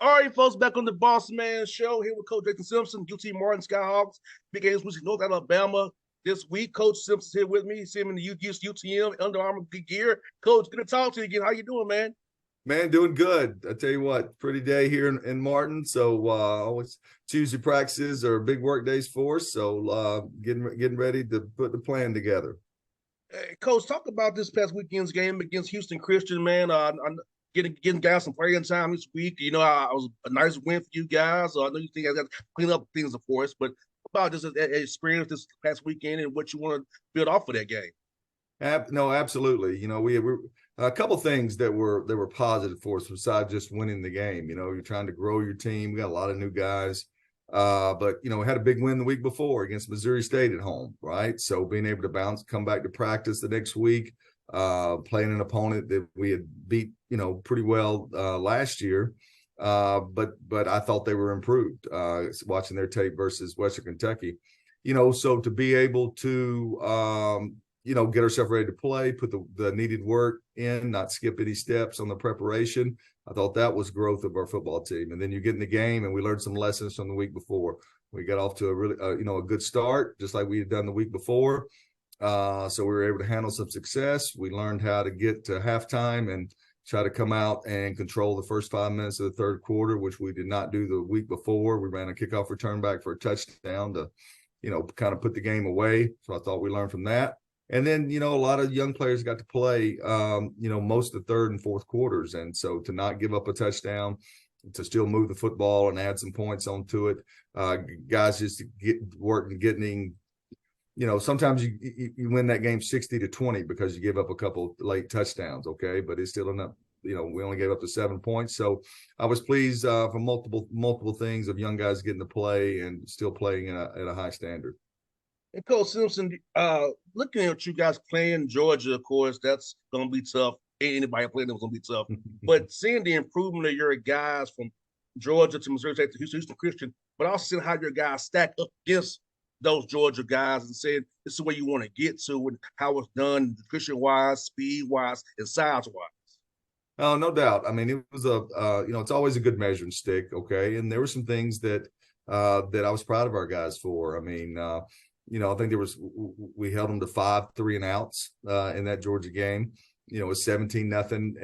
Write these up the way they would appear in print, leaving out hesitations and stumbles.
All right, folks, back on the Bossman show here with Coach Jason Simpson, UT Martin Skyhawks. Big games with North Alabama this week. Coach Simpson's here with me. See him in the UTM Under Armour gear. Coach, good to talk to you again. How you doing, man? Man, doing good. I tell you what, pretty day here in Martin. So always Tuesday practices are big work days for us. So getting ready to put the plan together. Hey, Coach, talk about this past weekend's game against Houston Christian, man. I'm getting guys some playing time this week. I was a nice win for you guys. I know you think I got to clean up things, of course, but about just an experience this past weekend and what you want to build off of that game. No, absolutely. We were a couple things that were positive for us besides just winning the game. You're trying to grow your team. We got a lot of new guys. But we had a big win the week before against Missouri State at home, right? So being able to come back to practice the next week, playing an opponent that we had beat, pretty well last year. But I thought they were improved, watching their tape versus Western Kentucky. So to be able to get ourselves ready to play, put the needed work in, not skip any steps on the preparation. I thought that was growth of our football team. And then you get in the game, and we learned some lessons from the week before. We got off to a really, a good start, just like we had done the week before. So we were able to handle some success. We learned how to get to halftime and try to come out and control the first 5 minutes of the third quarter, which we did not do the week before. We ran a kickoff return back for a touchdown to, kind of put the game away. So I thought we learned from that. And then, a lot of young players got to play, most of the third and fourth quarters. And so to not give up a touchdown, to still move the football and add some points onto it, guys just get working, getting, sometimes you win that game 60-20 because you give up a couple late touchdowns, okay? But it's still enough. We only gave up to 7 points. So I was pleased for multiple things of young guys getting to play and still playing at a high standard. And Coach Simpson, looking at you guys playing Georgia, of course, that's going to be tough. Anybody playing them is going to be tough. But seeing the improvement of your guys from Georgia to Missouri State to Houston Christian, but also seeing how your guys stack up against those Georgia guys and saying this is where you want to get to and how it's done, nutrition-wise, speed-wise, and size-wise. Oh, no doubt. I mean, it was it's always a good measuring stick, okay? And there were some things that I was proud of our guys for. I mean, I think we held them to 5 3-and-outs in that Georgia game. It was 17-0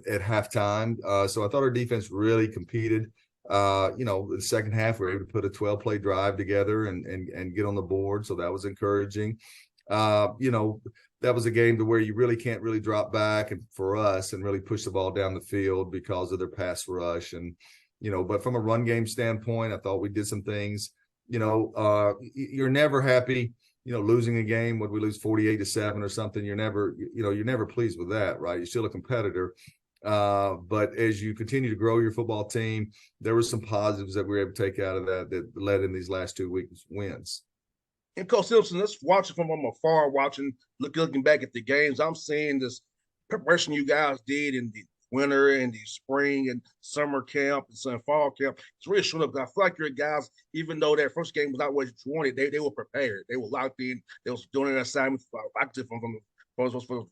at halftime. So I thought our defense really competed. The second half, we were able to put a 12-play drive together and get on the board. So that was encouraging. That was a game to where you really can't really drop back and for us and really push the ball down the field because of their pass rush. And, but from a run game standpoint, I thought we did some things. You're never happy, losing a game. Would we lose 48-7 or something? You're never pleased with that, right? You're still a competitor. But as you continue to grow your football team, there were some positives that we were able to take out of that led in these last 2 weeks wins. And Coach Simpson, let's watch it from afar, looking back at the games. I'm seeing this preparation you guys did in the winter and the spring and summer camp and some fall camp. It's really showing up. I feel like your guys, even though their first game was not what you wanted, they were prepared. They were locked in. They was doing an assignment active from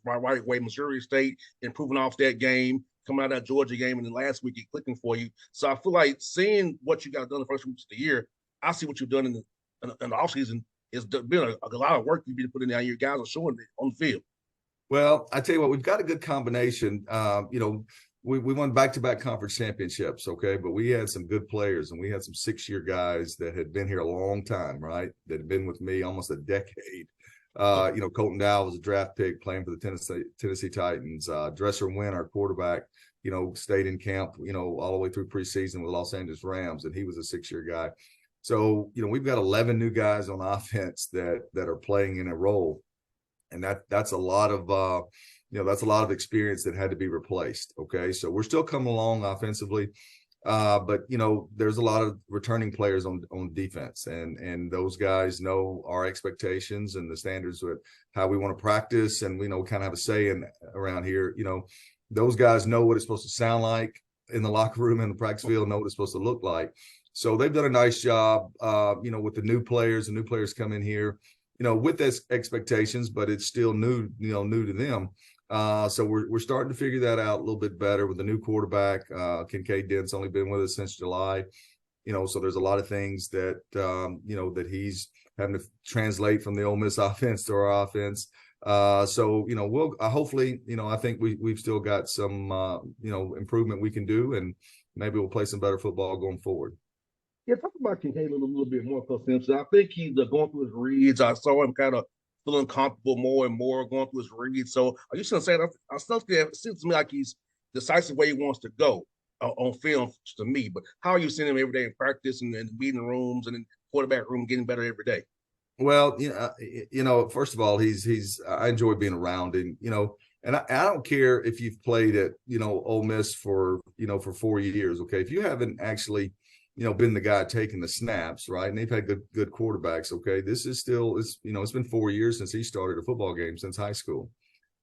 right way, Missouri State, improving off that game, coming out of that Georgia game, and then last week it clicking for you. So I feel like seeing what you guys done the first weeks of the year, I see what you've done in the offseason. It's been a lot of work you've been putting in. Your guys are showing it on the field. Well, I tell you what, we've got a good combination. We won back-to-back conference championships, okay? But we had some good players, and we had some 6-year guys that had been here a long time, right? That had been with me almost a decade. Colton Dow was a draft pick playing for the Tennessee Titans. Dresser Wynn, our quarterback, stayed in camp, all the way through preseason with Los Angeles Rams, and he was a 6-year guy. So, we've got 11 new guys on offense that are playing in a role. And that's a lot of experience that had to be replaced. Okay. So we're still coming along offensively. But there's a lot of returning players on defense, and those guys know our expectations and the standards with how we want to practice. And we kind of have a say in around here, those guys know what it's supposed to sound like in the locker room and the practice field, know what it's supposed to look like. So they've done a nice job, with the new players come in here, with those expectations, but it's still new to them. So we're starting to figure that out a little bit better with the new quarterback. Kincaid Dent's only been with us since July. So there's a lot of things that that he's having to translate from the Ole Miss offense to our offense. So we'll hopefully, I think we've still got some improvement we can do, and maybe we'll play some better football going forward. Yeah, talk about Kincaid a little bit more, Coach Simpson. I think he's going through his reads. I saw him kind of feeling comfortable more and more going through his reads. So are you saying I still it seems to me like he's decisive where he wants to go on film to me. But how are you seeing him every day in practice and in meeting rooms and in quarterback room getting better every day? Well, first of all, I enjoy being around him, and I don't care if you've played at, Ole Miss for 4 years. Okay. If you haven't actually, been the guy taking the snaps, right. And they've had good quarterbacks. Okay. This is still, it's been 4 years since he started a football game since high school.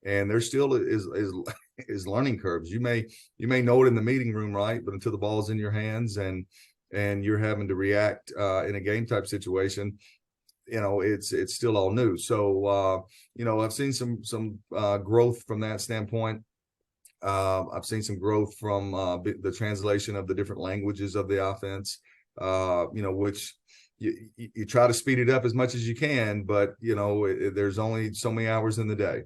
And there still is learning curves. You may know it in the meeting room, right. But until the ball's in your hands and you're having to react in a game type situation, it's still all new. So, I've seen some growth from that standpoint. I've seen some growth from the translation of the different languages of the offense, which you try to speed it up as much as you can, but, there's only so many hours in the day.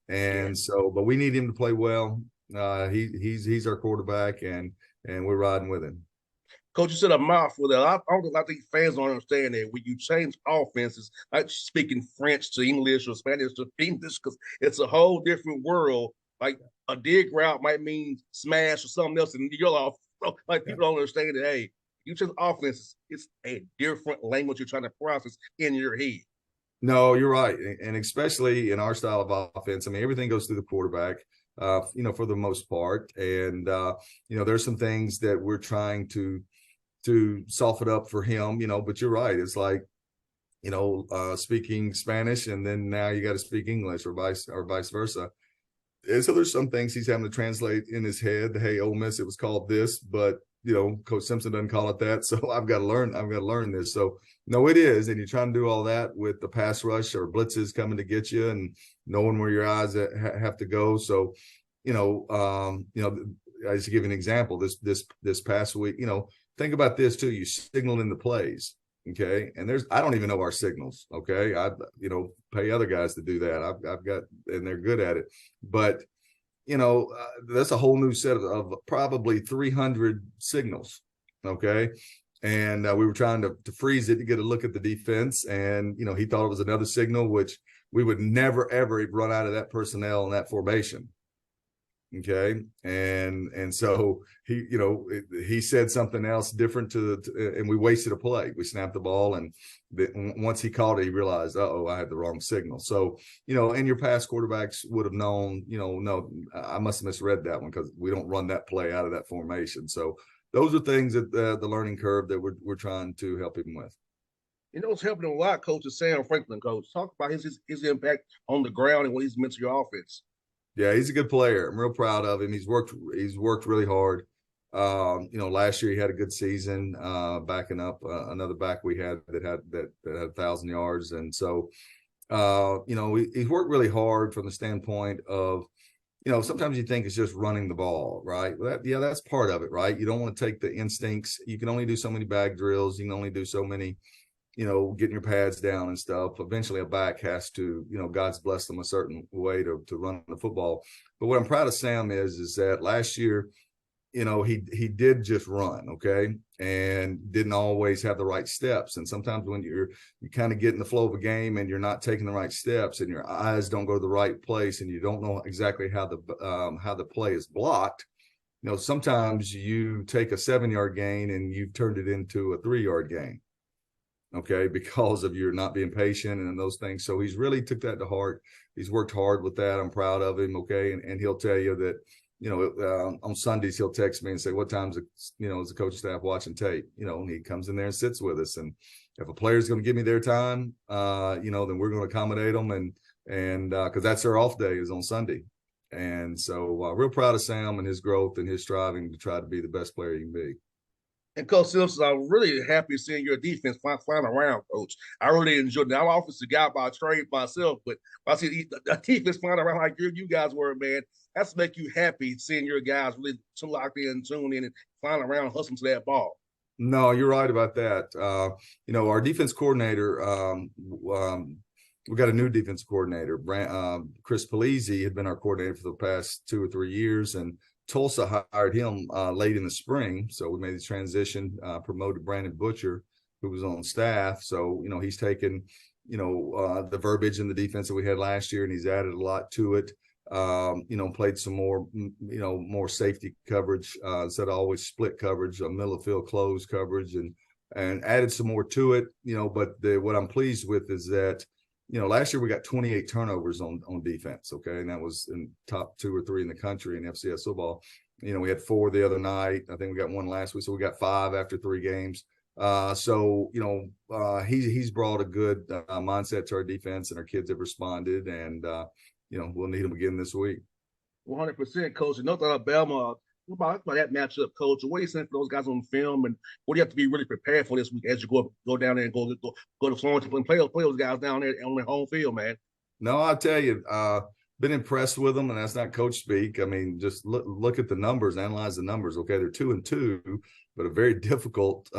And so, but we need him to play well. He's our quarterback, and we're riding with him. Coach, you said a mouthful there. I think fans don't understand that when you change offenses, like speaking French to English or Spanish to English, because it's a whole different world. Like a dig route might mean smash or something else, and you're off. So, like people don't understand that. Hey, you change offenses, it's a different language you're trying to process in your head. No, you're right, and especially in our style of offense. I mean, everything goes through the quarterback. For the most part, and there's some things that we're trying to soften up for him, but you're right. It's like, speaking Spanish and then now you got to speak English or vice versa. And so there's some things he's having to translate in his head. Hey, Ole Miss, it was called this, but Coach Simpson doesn't call it that. So I've got to learn this. So no, it is. And you're trying to do all that with the pass rush or blitzes coming to get you and knowing where your eyes have to go. So, I just give an example this past week, think about this too. You signal in the plays. Okay. And I don't even know our signals. Okay. I pay other guys to do that. I've got, and they're good at it, but that's a whole new set of probably 300 signals. Okay. And we were trying to freeze it to get a look at the defense. And, he thought it was another signal, which we would never, ever run out of that personnel in that formation. Okay. And so he said something else different and we wasted a play. We snapped the ball. And once he called it, he realized, I had the wrong signal. So, and your past quarterbacks would have known, no, I must have misread that one because we don't run that play out of that formation. So those are things that the learning curve that we're trying to help him with. It's helping him a lot, Coach, is Sam Franklin, Coach. Talk about his impact on the ground and what he's meant to your offense. Yeah, he's a good player. I'm real proud of him. He's worked really hard. Last year he had a good season, backing up another back we had that had 1,000 yards. And so, he's worked really hard from the standpoint of, sometimes you think it's just running the ball, right? Well, that's part of it, right? You don't want to take the instincts. You can only do so many bag drills. You can only do so many, getting your pads down and stuff. Eventually a back has to, God's blessed them a certain way to run the football. But what I'm proud of Sam is that last year, he did just run, okay, and didn't always have the right steps. And sometimes when you kind of get in the flow of a game and you're not taking the right steps and your eyes don't go to the right place and you don't know exactly how the play is blocked, sometimes you take a 7-yard gain and you've turned it into a 3-yard gain. Okay, because of your not being patient and those things. So he's really took that to heart. He's worked hard with that. I'm proud of him. Okay, and he'll tell you that, on Sundays he'll text me and say, "What time's is the coach staff watching tape?" And he comes in there and sits with us. And if a player's going to give me their time, then we're going to accommodate them, and because that's their off day is on Sunday. And so, real proud of Sam and his growth and his striving to try to be the best player he can be. And Coach Simpson, I'm really happy seeing your defense flying around, Coach. I really enjoyed it. I'm an offensive guy by trade myself, but I see the defense flying around like you guys were, man. That's to make you happy seeing your guys really locked in, tuned in, and flying around, hustling to that ball. No, you're right about that. Our defense coordinator, we got a new defense coordinator. Chris Polizzi had been our coordinator for the past 2 or 3 years, and Tulsa hired him late in the spring. So we made the transition, promoted Brandon Butcher, who was on staff. So, he's taken, the verbiage in the defense that we had last year, and he's added a lot to it. Played some more, more safety coverage, instead of always split coverage, middle of field close coverage, and added some more to it, but what I'm pleased with is that, last year we got 28 turnovers on defense. Okay. And that was in top 2 or 3 in the country in FCS football. We had 4 the other night. I think we got 1 last week. So we got 5 after 3 games. He's brought a good mindset to our defense, and our kids have responded, and, we'll need them again this week. 100%, Coach. And North Alabama, what about that matchup, Coach? What are you saying for those guys on film, and what do you have to be really prepared for this week as you go down there and go to Florence and play those guys down there on their home field, man? No, I'll tell you, been impressed with them, and that's not coach speak. I mean, just look at the numbers, analyze the numbers. Okay, they're 2-2, but a very difficult,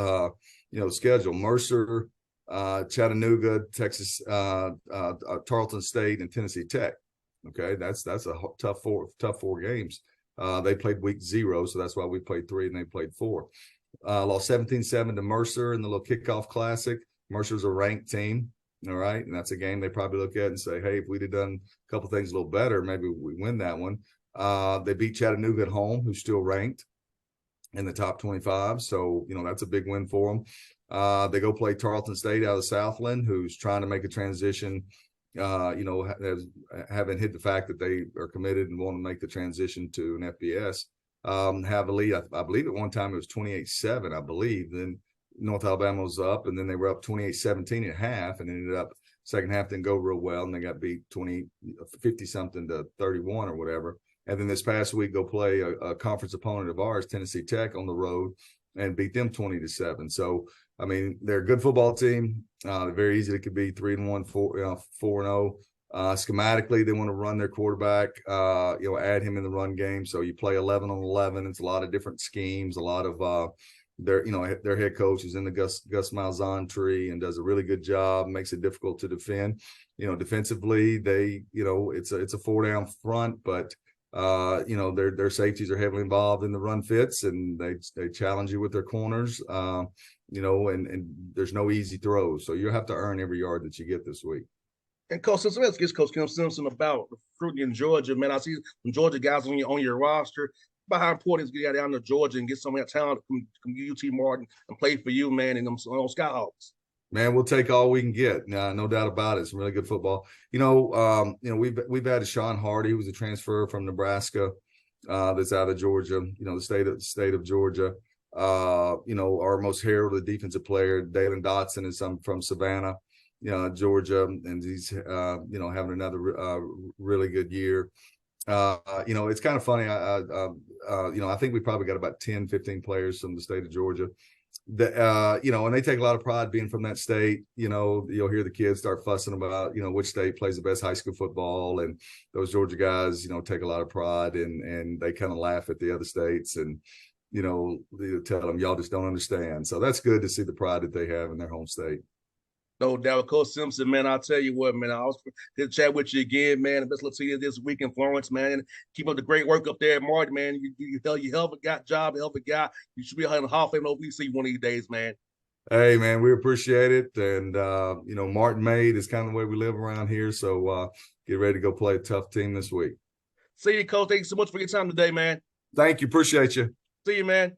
schedule. Mercer, Chattanooga, Texas, Tarleton State, and Tennessee Tech. Okay, that's a tough four games. They played week 0, so that's why we played 3 and they played 4. Lost 17-7 to Mercer in the little kickoff classic. Mercer's a ranked team, all right, and that's a game they probably look at and say, hey, if we'd have done a couple things a little better, maybe we win that one. They beat Chattanooga at home, who's still ranked in the top 25, so that's a big win for them. They go play Tarleton State out of Southland, who's trying to make a transition. Haven't hit the fact that they are committed and want to make the transition to an FBS. Have a lead. I believe at one time it was 28-7, I believe. Then North Alabama was up, and then they were up 28-17 at half, and ended up second half didn't go real well, and they got beat 50-something to 31 or whatever. And then this past week, go play a conference opponent of ours, Tennessee Tech, on the road, and beat them 20-7. So, I mean, they're a good football team. They're very easy. It could be 3-1, 4-0. Schematically, they want to run their quarterback, add him in the run game. So you play 11 on 11. It's a lot of different schemes, a lot of their head coach is in the Gus Malzahn tree and does a really good job, makes it difficult to defend. Defensively, it's a 4-down front, but their safeties are heavily involved in the run fits, and they challenge you with their corners, and there's no easy throws. So you have to earn every yard that you get this week. And Coach Simpson, let's get Coach Kim Simpson about recruiting in Georgia, man. I see some Georgia guys on your roster. About how important it is to get down to Georgia and get some of that talent from UT Martin and play for you, man, and them Skyhawks. Man, we'll take all we can get. No doubt about it. Some really good football. We've had Sean Hardy, who was a transfer from Nebraska, that's out of Georgia. The state of Georgia. Our most heralded defensive player, Dalen Dotson, is from Savannah, Georgia, and he's having another really good year. It's kind of funny. I think we probably got about 10, 15 players from the state of Georgia. And they take a lot of pride being from that state. You'll hear the kids start fussing about, which state plays the best high school football. And those Georgia guys, take a lot of pride, and they kind of laugh at the other states, and, they tell them, y'all just don't understand. So that's good to see the pride that they have in their home state. No doubt. Coach Simpson, man, I'll tell you what, man, I was good to chat with you again, man. Best luck to you this week in Florence, man. And keep up the great work up there at Martin, man. You hell of a job, hell of a guy. You should be in the Hall of Fame OVC one of these days, man. Hey, man, we appreciate it. And, Martin made is kind of the way we live around here. So get ready to go play a tough team this week. See you, Coach. Thank you so much for your time today, man. Thank you. Appreciate you. See you, man.